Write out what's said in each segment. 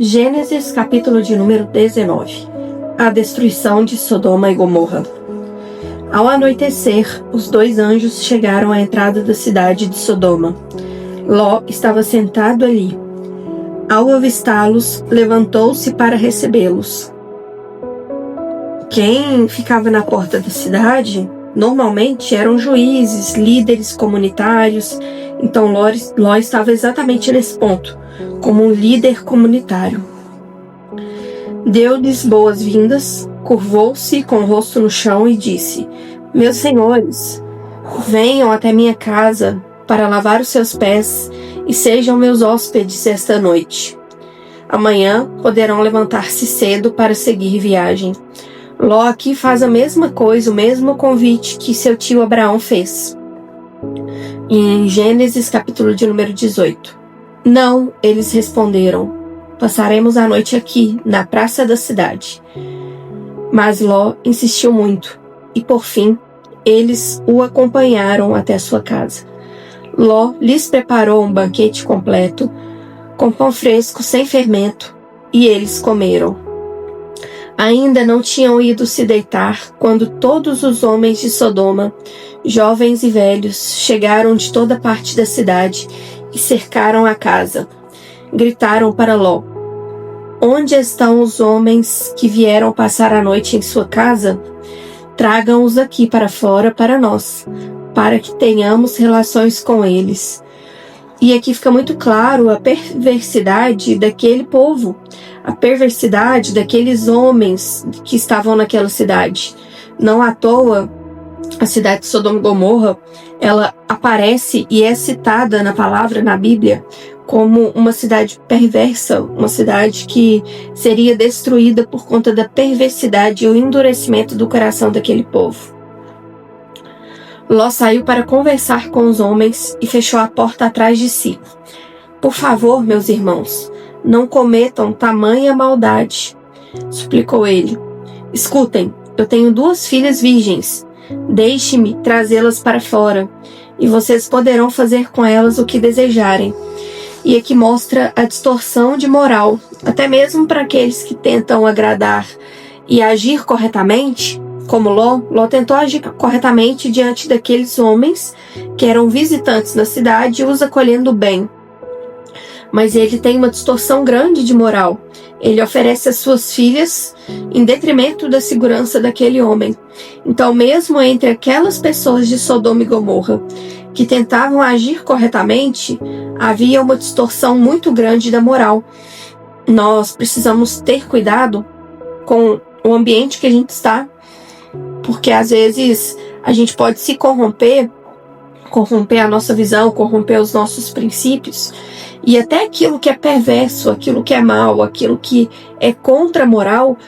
Gênesis, capítulo de número 19. A destruição de Sodoma e Gomorra. Ao anoitecer, os dois anjos chegaram à entrada da cidade de Sodoma. Ló estava sentado ali. Ao avistá-los, levantou-se para recebê-los. Quem ficava na porta da cidade, normalmente eram juízes, líderes comunitários. Então Ló estava exatamente nesse ponto, como um líder comunitário. Deu-lhes boas-vindas, curvou-se com o rosto no chão e disse: Meus senhores, venham até minha casa para lavar os seus pés e sejam meus hóspedes esta noite. Amanhã poderão levantar-se cedo para seguir viagem. Ló aqui faz a mesma coisa, o mesmo convite que seu tio Abraão fez. Em Gênesis, capítulo de número 18. Não, eles responderam, passaremos a noite aqui, na praça da cidade. Mas Ló insistiu muito, e por fim, eles o acompanharam até sua casa. Ló lhes preparou um banquete completo, com pão fresco sem fermento, e eles comeram. Ainda não tinham ido se deitar quando todos os homens de Sodoma, jovens e velhos, chegaram de toda parte da cidade e cercaram a casa. Gritaram para Ló: Onde estão os homens que vieram passar a noite em sua casa? Tragam-os aqui para fora para nós, para que tenhamos relações com eles. E aqui fica muito claro a perversidade daquele povo, a perversidade daqueles homens que estavam naquela cidade. Não à toa, a cidade de Sodoma e Gomorra, ela aparece e é citada na palavra, na Bíblia, como uma cidade perversa, uma cidade que seria destruída por conta da perversidade e o endurecimento do coração daquele povo. Ló saiu para conversar com os homens e fechou a porta atrás de si. Por favor, meus irmãos, não cometam tamanha maldade, suplicou ele. Escutem, eu tenho 2 filhas virgens. Deixe-me trazê-las para fora, e vocês poderão fazer com elas o que desejarem. E aqui mostra a distorção de moral, até mesmo para aqueles que tentam agradar e agir corretamente, como Ló tentou agir corretamente diante daqueles homens que eram visitantes na cidade e os acolhendo bem. Mas ele tem uma distorção grande de moral. Ele oferece as suas filhas em detrimento da segurança daquele homem. Então, mesmo entre aquelas pessoas de Sodoma e Gomorra que tentavam agir corretamente, havia uma distorção muito grande da moral. Nós precisamos ter cuidado com o ambiente que a gente está, porque às vezes a gente pode se corromper a nossa visão, corromper os nossos princípios, e até aquilo que é perverso, aquilo que é mal, aquilo que é contra a moral,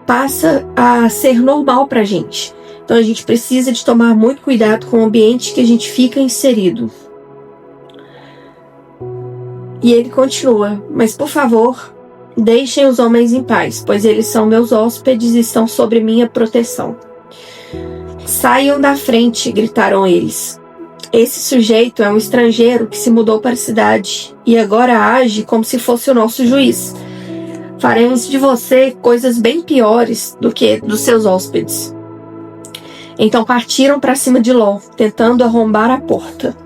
passa a ser normal para a gente. Então a gente precisa de tomar muito cuidado com o ambiente que a gente fica inserido. E ele continua: Mas por favor, deixem os homens em paz, pois eles são meus hóspedes e estão sob minha proteção. Saiam da frente, gritaram eles. Esse sujeito é um estrangeiro que se mudou para a cidade e agora age como se fosse o nosso juiz. Faremos de você coisas bem piores do que dos seus hóspedes. Então partiram para cima de Ló, tentando arrombar a porta.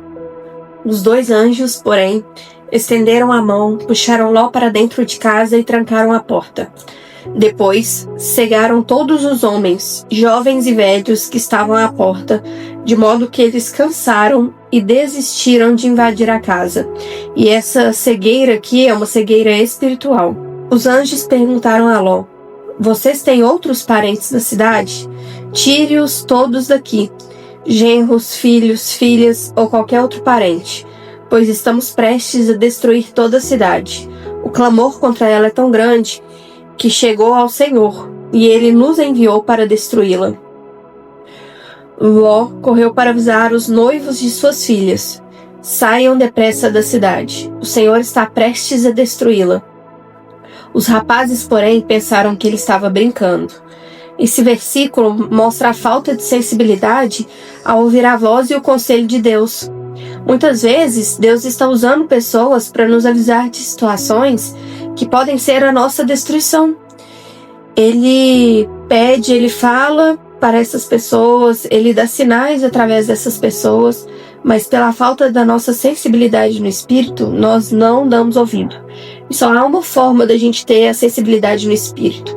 Os 2 anjos, porém, estenderam a mão, puxaram Ló para dentro de casa e trancaram a porta. Depois, cegaram todos os homens, jovens e velhos, que estavam à porta, de modo que eles cansaram e desistiram de invadir a casa. E essa cegueira aqui é uma cegueira espiritual. Os anjos perguntaram a Ló: Vocês têm outros parentes na cidade? Tire-os todos daqui, genros, filhos, filhas ou qualquer outro parente, pois estamos prestes a destruir toda a cidade. O clamor contra ela é tão grande que chegou ao Senhor, e ele nos enviou para destruí-la. Ló correu para avisar os noivos de suas filhas: Saiam depressa da cidade, o Senhor está prestes a destruí-la. Os rapazes, porém, pensaram que ele estava brincando. Esse versículo mostra a falta de sensibilidade ao ouvir a voz e o conselho de Deus. Muitas vezes, Deus está usando pessoas para nos avisar de situações que podem ser a nossa destruição. Ele pede, ele fala para essas pessoas, ele dá sinais através dessas pessoas, mas pela falta da nossa sensibilidade no espírito, nós não damos ouvido. E só há uma forma da gente ter a sensibilidade no espírito: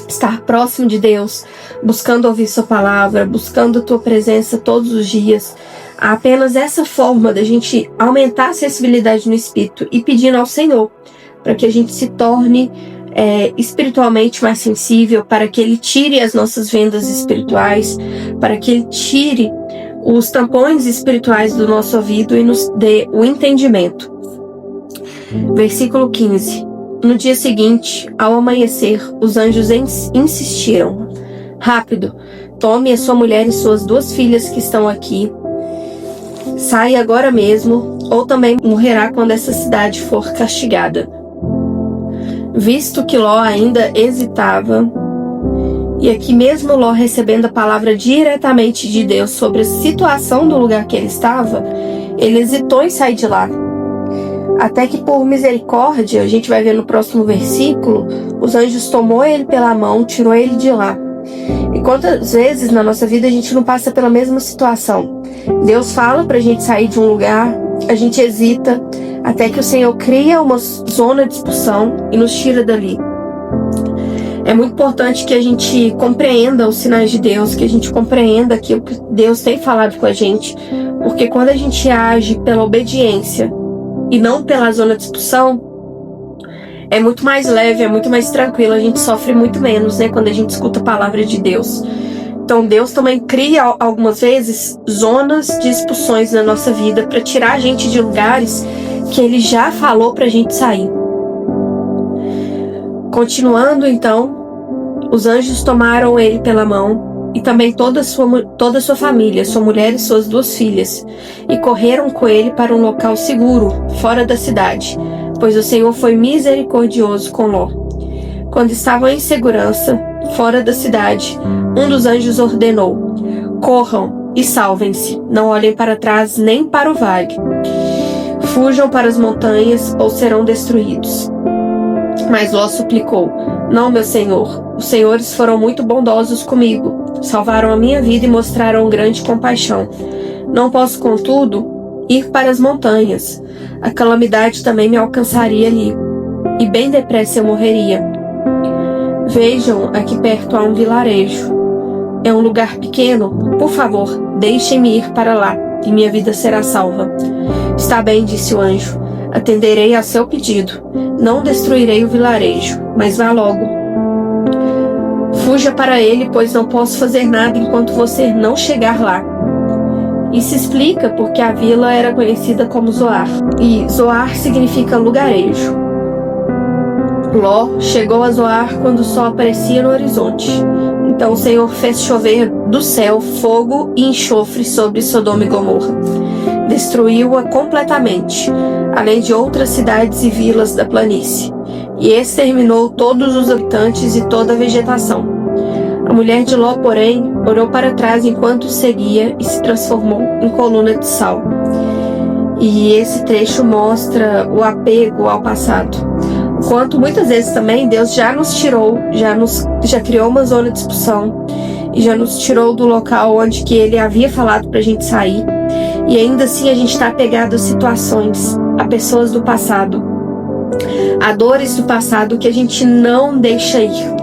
estar próximo de Deus, buscando ouvir sua palavra, buscando a tua presença todos os dias. Há apenas essa forma da gente aumentar a sensibilidade no espírito e pedindo ao Senhor para que a gente se torne espiritualmente mais sensível, para que Ele tire as nossas vendas espirituais, para que Ele tire os tampões espirituais do nosso ouvido e nos dê o entendimento. Versículo 15. No dia seguinte, ao amanhecer, os anjos insistiram: rápido, tome a sua mulher e suas 2 filhas que estão aqui. Saia agora mesmo, ou também morrerá quando essa cidade for castigada. Visto que Ló ainda hesitava, e aqui mesmo Ló recebendo a palavra diretamente de Deus sobre a situação do lugar que ele estava, ele hesitou em sair de lá. Até que por misericórdia, a gente vai ver no próximo versículo, os anjos tomou ele pela mão, tirou ele de lá. E quantas vezes na nossa vida a gente não passa pela mesma situação? Deus fala pra gente sair de um lugar, a gente hesita, até que o Senhor cria uma zona de expulsão e nos tira dali. É muito importante que a gente compreenda os sinais de Deus, que a gente compreenda aquilo que Deus tem falado com a gente, porque quando a gente age pela obediência e não pela zona de expulsão, é muito mais leve, é muito mais tranquilo, a gente sofre muito menos, né, quando a gente escuta a palavra de Deus. Então Deus também cria algumas vezes zonas de expulsões na nossa vida para tirar a gente de lugares que Ele já falou pra gente sair. Continuando então, os anjos tomaram ele pela mão e também toda a sua família, sua mulher e suas 2 filhas, e correram com ele para um local seguro, fora da cidade, pois o Senhor foi misericordioso com Ló. Quando estavam em segurança, fora da cidade, um dos anjos ordenou: corram e salvem-se, não olhem para trás nem para o vale. Fujam para as montanhas ou serão destruídos. Mas Ló suplicou: não, meu senhor, os senhores foram muito bondosos comigo, salvaram a minha vida e mostraram grande compaixão. Não posso, contudo, ir para as montanhas. A calamidade também me alcançaria ali, e bem depressa eu morreria. Vejam, aqui perto há um vilarejo. É um lugar pequeno. Por favor, deixem-me ir para lá, e minha vida será salva. Está bem, disse o anjo. Atenderei ao seu pedido. Não destruirei o vilarejo, mas vá logo. Fuja para ele, pois não posso fazer nada enquanto você não chegar lá. Isso explica porque a vila era conhecida como Zoar, e Zoar significa lugarejo. Ló chegou a Zoar quando o sol aparecia no horizonte. Então o Senhor fez chover do céu fogo e enxofre sobre Sodoma e Gomorra. Destruiu-a completamente, além de outras cidades e vilas da planície, e exterminou todos os habitantes e toda a vegetação. A mulher de Ló, porém, olhou para trás enquanto seguia e se transformou em coluna de sal. E esse trecho mostra o apego ao passado. Enquanto muitas vezes também Deus já nos tirou, já criou uma zona de expulsão e já nos tirou do local onde que Ele havia falado para a gente sair. E ainda assim a gente está apegado a situações, a pessoas do passado, a dores do passado que a gente não deixa ir.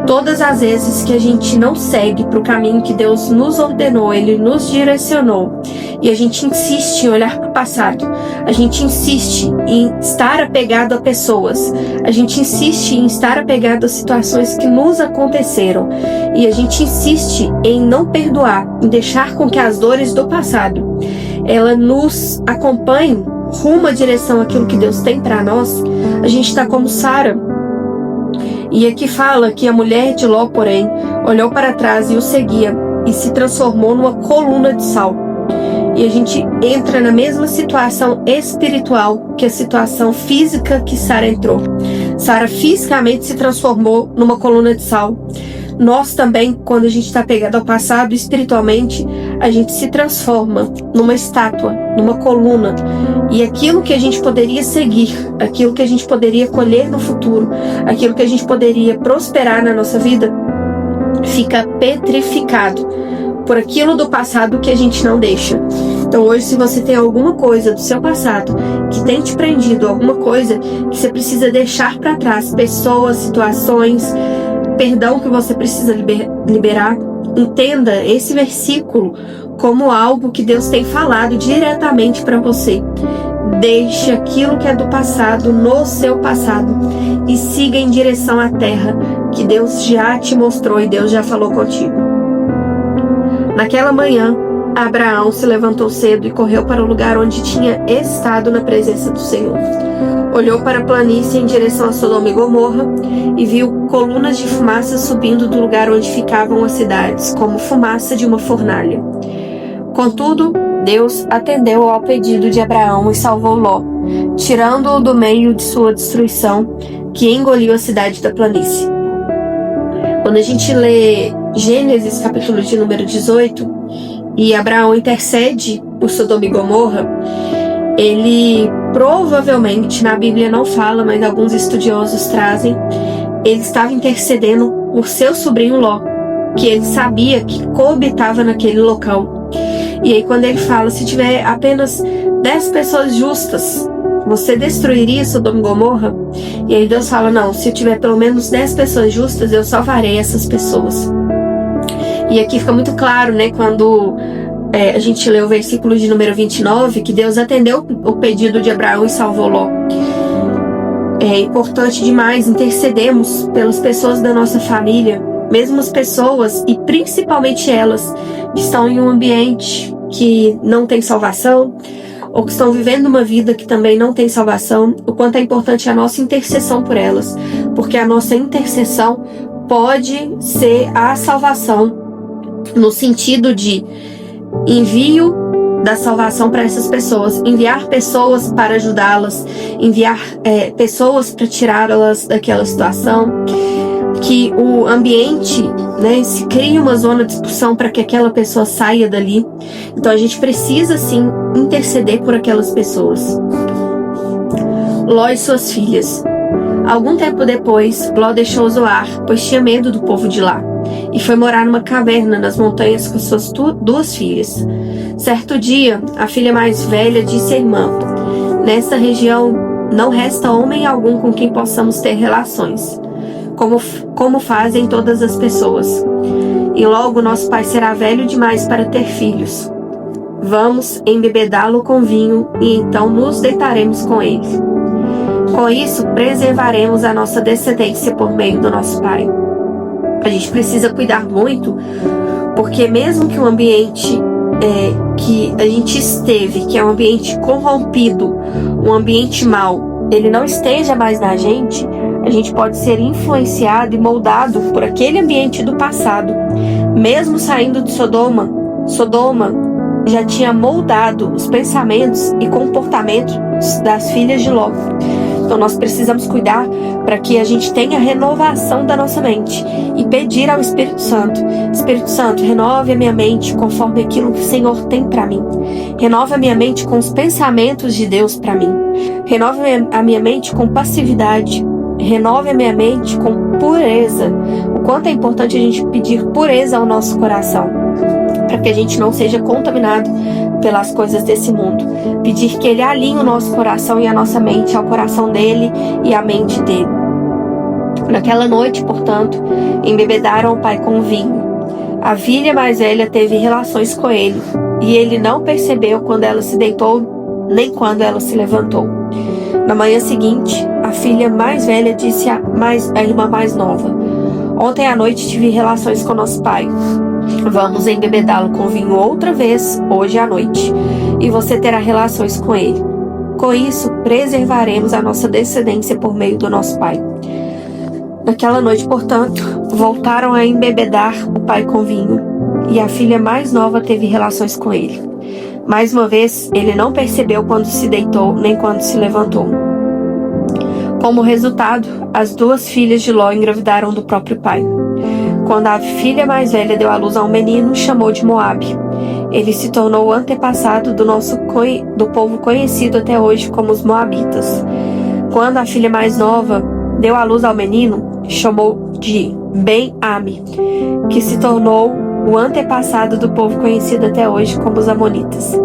Todas as vezes que a gente não segue para o caminho que Deus nos ordenou, Ele nos direcionou, e a gente insiste em olhar para o passado, a gente insiste em estar apegado a pessoas, a gente insiste em estar apegado a situações que nos aconteceram, e a gente insiste em não perdoar, em deixar com que as dores do passado, ela nos acompanhem rumo à direção àquilo que Deus tem para nós. A gente está como Sara. E aqui fala que a mulher de Ló, porém, olhou para trás e o seguia e se transformou numa coluna de sal. E a gente entra na mesma situação espiritual que a situação física que Sara entrou. Sara fisicamente se transformou numa coluna de sal. Nós também, quando a gente está pegado ao passado espiritualmente, a gente se transforma numa estátua, numa coluna, e aquilo que a gente poderia seguir, aquilo que a gente poderia colher no futuro, aquilo que a gente poderia prosperar na nossa vida, fica petrificado por aquilo do passado que a gente não deixa. Então hoje, se você tem alguma coisa do seu passado que tem te prendido, alguma coisa que você precisa deixar para trás, pessoas, situações, perdão que você precisa liberar, entenda esse versículo como algo que Deus tem falado diretamente para você. Deixe aquilo que é do passado no seu passado e siga em direção à terra que Deus já te mostrou e Deus já falou contigo. Naquela manhã, Abraão se levantou cedo e correu para o lugar onde tinha estado na presença do Senhor. Olhou para a planície em direção a Sodoma e Gomorra e viu colunas de fumaça subindo do lugar onde ficavam as cidades, como fumaça de uma fornalha. Contudo, Deus atendeu ao pedido de Abraão e salvou Ló, tirando-o do meio de sua destruição, que engoliu a cidade da planície. Quando a gente lê Gênesis, capítulo de número 18, e Abraão intercede por Sodoma e Gomorra, ele provavelmente, na Bíblia não fala, mas alguns estudiosos trazem, ele estava intercedendo por seu sobrinho Ló, que ele sabia que coabitava naquele local. E aí quando ele fala, se tiver apenas 10 pessoas justas, você destruiria Sodoma e Gomorra? E aí Deus fala, não, se eu tiver pelo menos 10 pessoas justas, eu salvarei essas pessoas. E aqui fica muito claro, né, quando a gente lê o versículo de número 29, que Deus atendeu o pedido de Abraão e salvou Ló. É importante demais intercedermos pelas pessoas da nossa família, mesmo as pessoas, e principalmente elas, que estão em um ambiente que não tem salvação, ou que estão vivendo uma vida que também não tem salvação, o quanto é importante a nossa intercessão por elas, porque a nossa intercessão pode ser a salvação, no sentido de envio da salvação para essas pessoas, enviar pessoas para ajudá-las, enviar pessoas para tirá-las daquela situação, que o ambiente, né, se cria uma zona de expulsão para que aquela pessoa saia dali. Então a gente precisa sim interceder por aquelas pessoas. Ló e suas filhas. Algum tempo depois, Ló deixou Zoar, pois tinha medo do povo de lá, e foi morar numa caverna nas montanhas com suas duas filhas. Certo dia, a filha mais velha disse à irmã: nessa região não resta homem algum com quem possamos ter relações, como fazem todas as pessoas. E logo nosso pai será velho demais para ter filhos. Vamos embebedá-lo com vinho e então nos deitaremos com ele. Com isso, preservaremos a nossa descendência por meio do nosso pai. A gente precisa cuidar muito, porque mesmo que o ambiente que a gente esteve, que é um ambiente corrompido, um ambiente mau, ele não esteja mais na gente, a gente pode ser influenciado e moldado por aquele ambiente do passado. Mesmo saindo de Sodoma já tinha moldado os pensamentos e comportamentos das filhas de Ló. Então nós precisamos cuidar para que a gente tenha renovação da nossa mente e pedir ao Espírito Santo: Espírito Santo, renove a minha mente conforme aquilo que o Senhor tem para mim. Renove a minha mente com os pensamentos de Deus para mim. Renove a minha mente com passividade. Renove a minha mente com pureza. O quanto é importante a gente pedir pureza ao nosso coração, para que a gente não seja contaminado pelas coisas desse mundo. Pedir que Ele alinhe o nosso coração e a nossa mente ao coração dEle e à mente dEle. Naquela noite, portanto, embebedaram o pai com vinho. A filha mais velha teve relações com ele, e ele não percebeu quando ela se deitou, nem quando ela se levantou. Na manhã seguinte, a filha mais velha disse à irmã mais nova: ontem à noite tive relações com nosso pai. Vamos embebedá-lo com vinho outra vez, hoje à noite, e você terá relações com ele. Com isso, preservaremos a nossa descendência por meio do nosso pai. Naquela noite, portanto, voltaram a embebedar o pai com vinho, e a filha mais nova teve relações com ele. Mais uma vez, ele não percebeu quando se deitou, nem quando se levantou. Como resultado, as duas filhas de Ló engravidaram do próprio pai. Quando a filha mais velha deu à luz a um menino, chamou de Moabe. ele se tornou o antepassado do povo conhecido até hoje como os Moabitas. Quando a filha mais nova deu à luz ao menino, chamou de Ben-Ami, que se tornou o antepassado do povo conhecido até hoje como os Amonitas.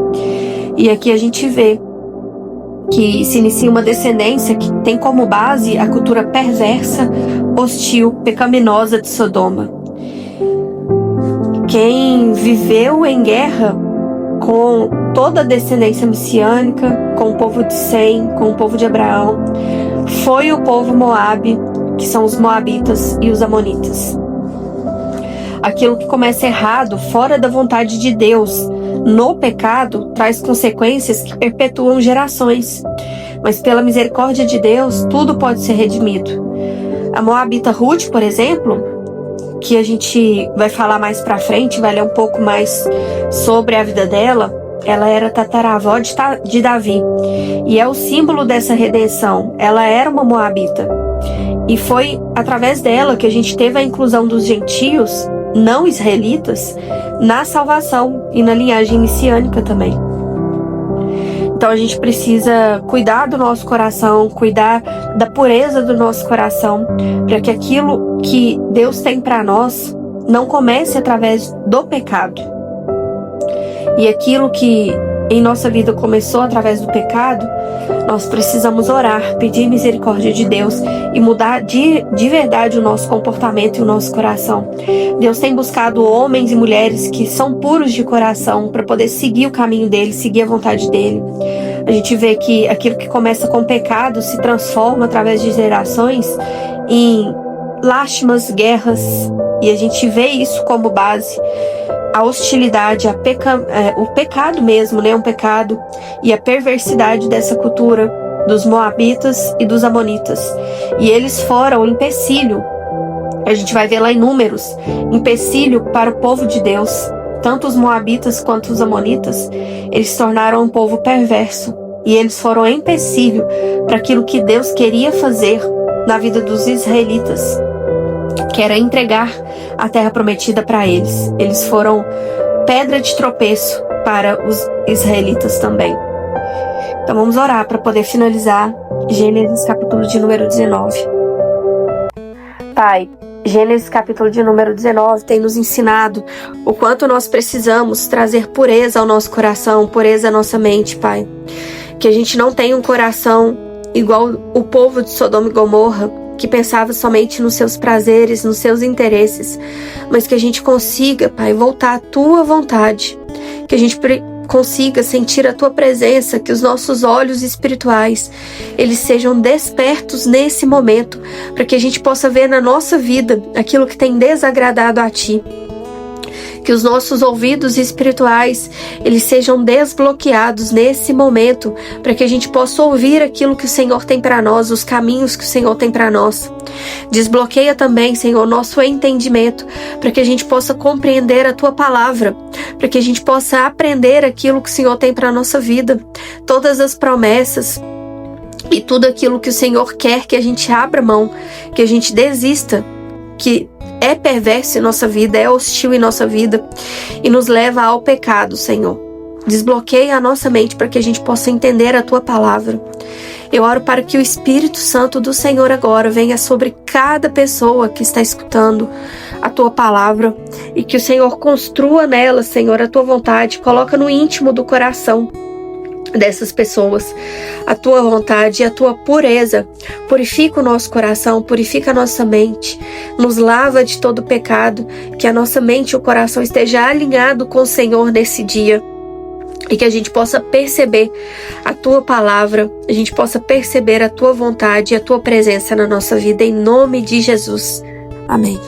E aqui a gente vê que se inicia uma descendência que tem como base a cultura perversa, hostil, pecaminosa de Sodoma. Quem viveu em guerra com toda a descendência messiânica, com o povo de Sem, com o povo de Abraão, foi o povo Moabe, que são os Moabitas e os Amonitas. Aquilo que começa errado, fora da vontade de Deus, no pecado, traz consequências que perpetuam gerações. Mas pela misericórdia de Deus, tudo pode ser redimido. A Moabita Ruth, por exemplo, que a gente vai falar mais pra frente, vai ler um pouco mais sobre a vida dela, ela era tataravó de Davi. E é o símbolo dessa redenção. Ela era uma Moabita. E foi através dela que a gente teve a inclusão dos gentios, não israelitas, na salvação e na linhagem messiânica também. Então a gente precisa cuidar do nosso coração, cuidar da pureza do nosso coração, para que aquilo que Deus tem para nós não comece através do pecado. E aquilo que em nossa vida começou através do pecado, nós precisamos orar, pedir misericórdia de Deus e mudar de verdade o nosso comportamento e o nosso coração. Deus tem buscado homens e mulheres que são puros de coração para poder seguir o caminho dele, seguir a vontade dele. A gente vê que aquilo que começa com pecado se transforma através de gerações em lástimas, guerras, e a gente vê isso como base. A hostilidade, o pecado mesmo, né? Um pecado e a perversidade dessa cultura dos Moabitas e dos Amonitas. E eles foram empecilho, a gente vai ver lá em Números, empecilho para o povo de Deus. Tanto os Moabitas quanto os Amonitas, eles se tornaram um povo perverso. E eles foram empecilho para aquilo que Deus queria fazer na vida dos israelitas, que era entregar a terra prometida para eles. Eles foram pedra de tropeço para os israelitas também. Então vamos orar para poder finalizar Gênesis capítulo de número 19. Pai, Gênesis capítulo de número 19 tem nos ensinado o quanto nós precisamos trazer pureza ao nosso coração, pureza à nossa mente, Pai. Que a gente não tenha um coração igual o povo de Sodoma e Gomorra, que pensava somente nos seus prazeres, nos seus interesses, mas que a gente consiga, Pai, voltar à Tua vontade, que a gente consiga sentir a Tua presença, que os nossos olhos espirituais, eles sejam despertos nesse momento, para que a gente possa ver na nossa vida aquilo que tem desagradado a Ti. Que os nossos ouvidos espirituais, eles sejam desbloqueados nesse momento, para que a gente possa ouvir aquilo que o Senhor tem para nós, os caminhos que o Senhor tem para nós. Desbloqueia também, Senhor, nosso entendimento, para que a gente possa compreender a Tua palavra, para que a gente possa aprender aquilo que o Senhor tem para a nossa vida, todas as promessas e tudo aquilo que o Senhor quer que a gente abra mão, que a gente desista, que é perverso em nossa vida, é hostil em nossa vida e nos leva ao pecado, Senhor. Desbloqueia a nossa mente para que a gente possa entender a Tua palavra. Eu oro para que o Espírito Santo do Senhor agora venha sobre cada pessoa que está escutando a Tua palavra e que o Senhor construa nela, Senhor, a Tua vontade, coloca no íntimo do coração dessas pessoas a Tua vontade e a Tua pureza. Purifica o nosso coração, purifica a nossa mente, nos lava de todo pecado, que a nossa mente e o coração esteja alinhado com o Senhor nesse dia e que a gente possa perceber a Tua palavra, a gente possa perceber a Tua vontade e a Tua presença na nossa vida, em nome de Jesus. Amém.